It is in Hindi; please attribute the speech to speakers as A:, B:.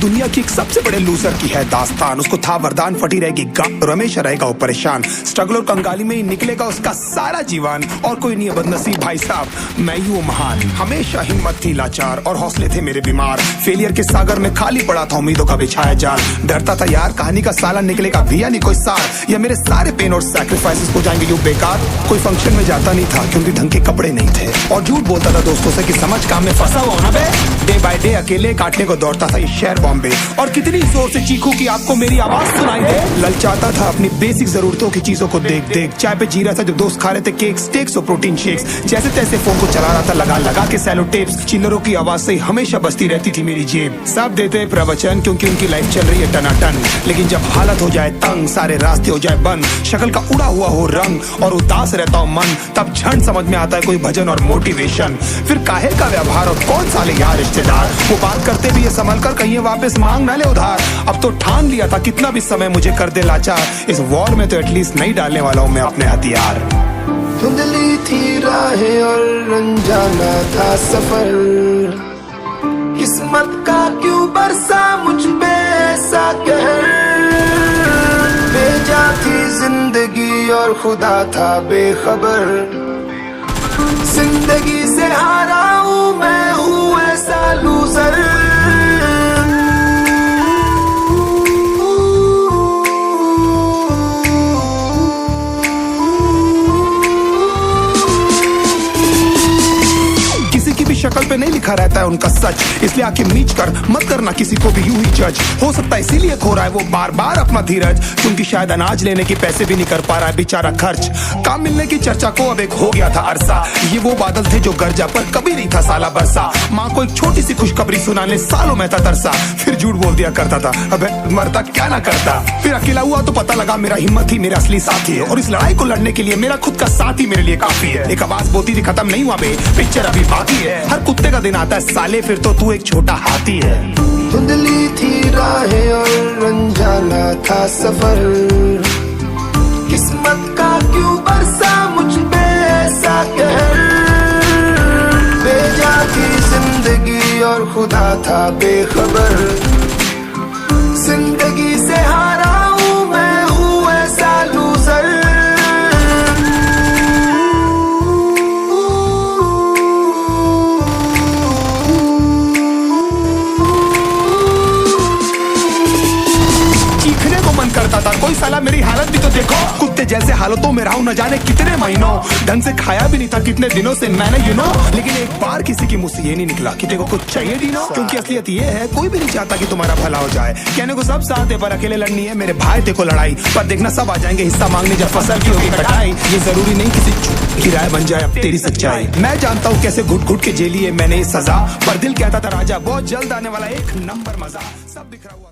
A: दुनिया की एक सबसे बड़े लूजर की है दास्तान। उसको था वरदान, फटी रहेगी और हमेशा रहेगा वो परेशान। स्ट्रगल और कंगाली में ही निकलेगा उसका सारा जीवन। और कोई नहीं है बदनसीब भाई साहब, मैं ही वो महान। हमेशा हिम्मत थी लाचार और हौसले थे मेरे बीमार। फेलियर के सागर में खाली पड़ा था उम्मीदों का बिछाया जाल। डरता था यार कहानी का साला निकलेगा भी या नहीं कोई सार, या मेरे सारे पेन और सैक्रिफाइसेस हो जाएंगे यूं बेकार। कोई फंक्शन में जाता नहीं था क्योंकि ढंग के कपड़े नहीं थे, और झूठ बोलता था दोस्तों से कि समझ काम में फंसा हुआ ना बे। डे बाय डे अकेले काटने को दौड़ता था ये शहर बॉम्बे। और कितनी जोर से चीखूं कि आपको मेरी आवाज सुनाई दे। ललचाता था अपनी बेसिक जरूरतों की चीजों को देख देख। चाय पे जी रहा था जब दोस्त खा रहे थे केक, स्टेक्स और प्रोटीन शेक्स। जैसे तैसे फोन को चला रहा था लगा लगा के सैलो टेप्स। चिल्लरों की आवाज से हमेशा बजती रहती थी मेरी जेब। सब देते प्रवचन क्योंकि उनकी लाइफ चल रही है टनाटन, लेकिन जब हालत हो जाए तंग, सारे रास्ते हो जाए बंद, शक्ल का उड़ा हुआ हो रंग और उदास रहता हो मन, तब क्षण समझ में आता है कोई भजन और मोटिवेशन। फिर काहे का व्यवहार और कौन साले यार रिश्तेदार, वो बात करते भी ये संभल कर कहीं वापस मांग ना ले उधार। अब तो ठान लिया था कितना भी समय मुझे कर दे लाचार, इस वॉर में तो एटलीस्ट नहीं डालने वाला हूँ मैं अपने हथियार।
B: धुंधली थी राहें और अनजाना था सफर, किस्मत का क्यों बरसा मुझ पे ऐसा कहर। बेजा थी जिंदगी और खुदा था बेखबर, जिंदगी से हारा हूँ मैं हूँ ऐसा लूजर।
A: शक्ल पे नहीं लिखा रहता है उनका सच, इसलिए आंखें मीच कर मत करना किसी को भी यूं ही जज। हो सकता है इसीलिए खो रहा है वो बार बार अपना धीरज, क्योंकि शायद अनाज लेने के पैसे भी नहीं कर पा रहा है बेचारा खर्च। काम मिलने की चर्चा को अब एक हो गया था अरसा, ये वो बादल थे जो गरजा पर कभी नहीं था साला बरसा। माँ को एक छोटी सी खुशखबरी सुनाने सालों में था तरसा, फिर झूठ बोल दिया करता था अबे मरता क्या ना करता। फिर अकेला हुआ तो पता लगा मेरा हिम्मत ही मेरा असली साथी है, और इस लड़ाई को लड़ने के लिए मेरा खुद का साथ ही मेरे लिए काफी है। एक आवाज बोलती थी खत्म नहीं हुआ बे, पिक्चर अभी बाकी है। हर कुत्ते का दिन आता है साले, फिर तो तू एक छोटा हाथी है।
B: धुंधली थी राहें और अनजाना था सफर, किस्मत का क्यों बरसा मुझ पे ऐसा कहर। बेजा थी जिंदगी और खुदा था बेखबर, जिंदगी से हारा हूँ मैं हूँ ऐसा लूजर।
A: करता था कोई साला मेरी हालत भी तो देखो, कुत्ते जैसे हालतों में रहा हूं न जाने कितने महीनों। ढंग से खाया भी नहीं था कितने दिनों से मैंने लेकिन एक बार किसी की मुंह से ये नहीं निकला कि तेरे को कुछ चाहिए डीनो। क्योंकि असलियत ये है कोई भी नहीं चाहता कि तुम्हारा भला हो जाए। कहने को सब साथ है पर अकेले लड़नी है मेरे भाई देखो लड़ाई, पर देखना सब आ जाएंगे हिस्सा मांगने जब फसल की होगी कटाई। ये जरूरी नहीं किसी की राय बन जाए अब तेरी सच्चाई। मैं जानता हूँ कैसे घुट घुट के झेली है मैंने ये सजा, पर दिल कहता था राजा बहुत जल्द आने वाला एक नंबर मजा। सब बिखरा हुआ